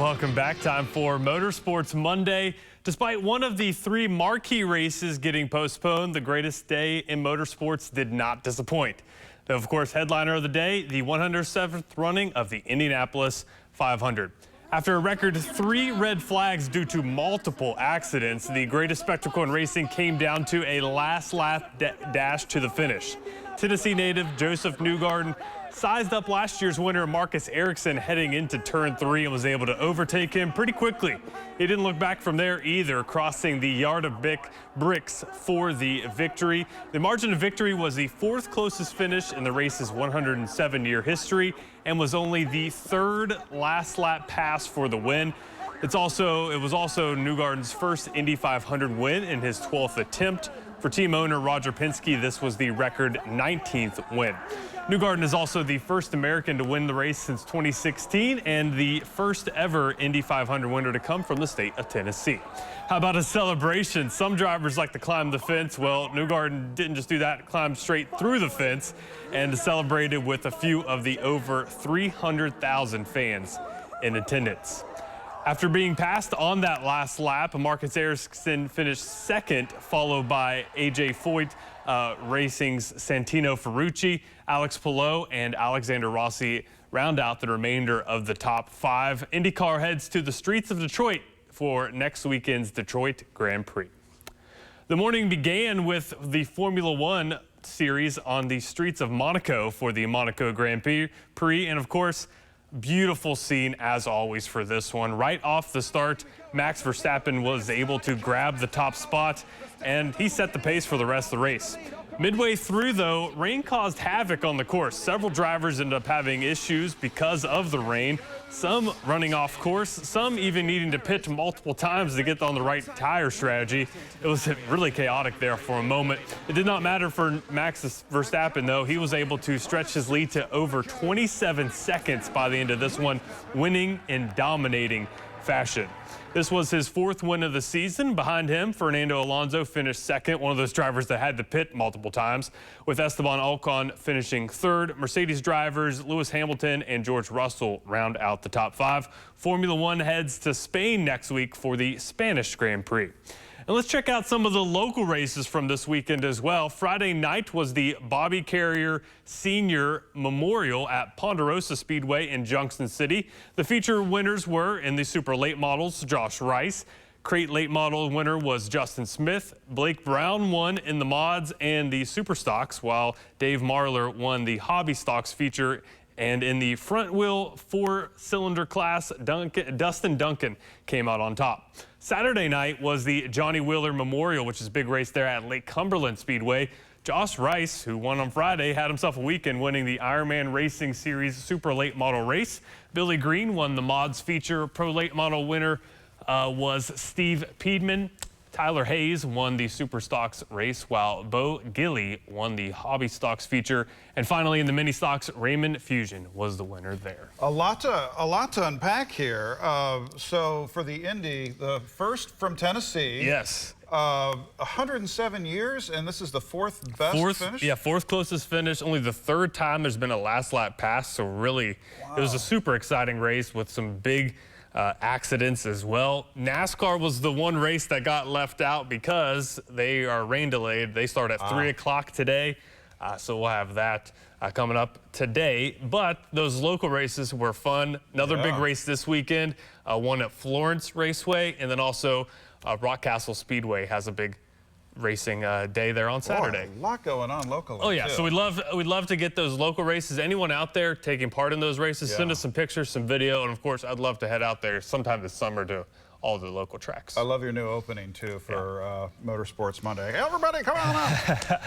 Welcome back. Time for Motorsports Monday. Despite one of the three marquee races getting postponed, the greatest day in motorsports did not disappoint. Though, of course, headliner of the day, the 107th running of the Indianapolis 500. After a record 3 red flags due to multiple accidents, the greatest spectacle in racing came down to a last lap dash to the finish. Tennessee native Joseph Newgarden sized up last year's winner Marcus Ericsson heading into turn 3 and was able to overtake him pretty quickly. He didn't look back from there either, crossing the yard of bricks for the victory. The margin of victory was the 4th closest finish in the race's 107-year history and was only the 3rd last lap pass for the win. It was also Newgarden's first Indy 500 win in his 12th attempt. For team owner Roger Penske, this was the record 19th win. Newgarden is also the first American to win the race since 2016 and the first ever Indy 500 winner to come from the state of Tennessee. How about a celebration? Some drivers like to climb the fence. Well, Newgarden didn't just do that, climbed straight through the fence and celebrated with a few of the over 300,000 fans in attendance. After being passed on that last lap, Marcus Ericsson finished 2nd, followed by A.J. Foyt Racing's Santino Ferrucci, Alex Palou, and Alexander Rossi round out the remainder of the top 5. IndyCar heads to the streets of Detroit for next weekend's Detroit Grand Prix. The morning began with the Formula One series on the streets of Monaco for the Monaco Grand Prix, and of course, beautiful scene as always for this one. Right off the start, Max Verstappen was able to grab the top spot, and he set the pace for the rest of the race. Midway through, though, rain caused havoc on the course. Several drivers ended up having issues because of the rain, some running off course, some even needing to pit multiple times to get on the right tire strategy. It was really chaotic there for a moment. It did not matter for Max Verstappen, though. He was able to stretch his lead to over 27 seconds by the end of this one, winning in dominating fashion. This was his 4th win of the season. Behind him, Fernando Alonso finished 2nd, one of those drivers that had to pit multiple times, with Esteban Ocon finishing 3rd. Mercedes drivers Lewis Hamilton and George Russell round out the top 5. Formula One heads to Spain next week for the Spanish Grand Prix. And let's check out some of the local races from this weekend as well. Friday night was the Bobby Carrier Sr. Memorial at Ponderosa Speedway in Junction City. The feature winners were in the Super Late Models, Josh Rice. Crate Late Model winner was Justin Smith. Blake Brown won in the mods and the Super Stocks, while Dave Marler won the Hobby Stocks feature. And in the front wheel 4-cylinder class, Dustin Duncan came out on top. Saturday night was the Johnny Wheeler Memorial, which is a big race there at Lake Cumberland Speedway. Josh Rice, who won on Friday, had himself a weekend winning the Ironman Racing Series Super Late Model race. Billy Green won the mods feature. Pro Late Model winner was Steve Piedman. Tyler Hayes won the Super Stocks race, while Bo Gilly won the Hobby Stocks feature. And finally, in the Mini Stocks, Raymond Fusion was the winner there. A lot to unpack here. So for the Indy, the first from Tennessee. Yes. 107 years, and this is the 4th best finish? Yeah, 4th closest finish. Only the 3rd time there's been a last lap pass, so really, wow. It was a super exciting race with some big accidents as well. NASCAR was the one race that got left out because they are rain delayed. They start at 3 o'clock today, so we'll have that coming up today. But those local races were fun. Another big race this weekend, one at Florence Raceway, and then also Rockcastle Speedway has a big racing day there on Saturday. Boy, a lot going on locally. Oh yeah, too. so we'd love to get those local races. Anyone out there taking part in those races, send us some pictures, some video, and of course I'd love to head out there sometime this summer to all the local tracks. I love your new opening too for Motorsports Monday. Everybody come on out.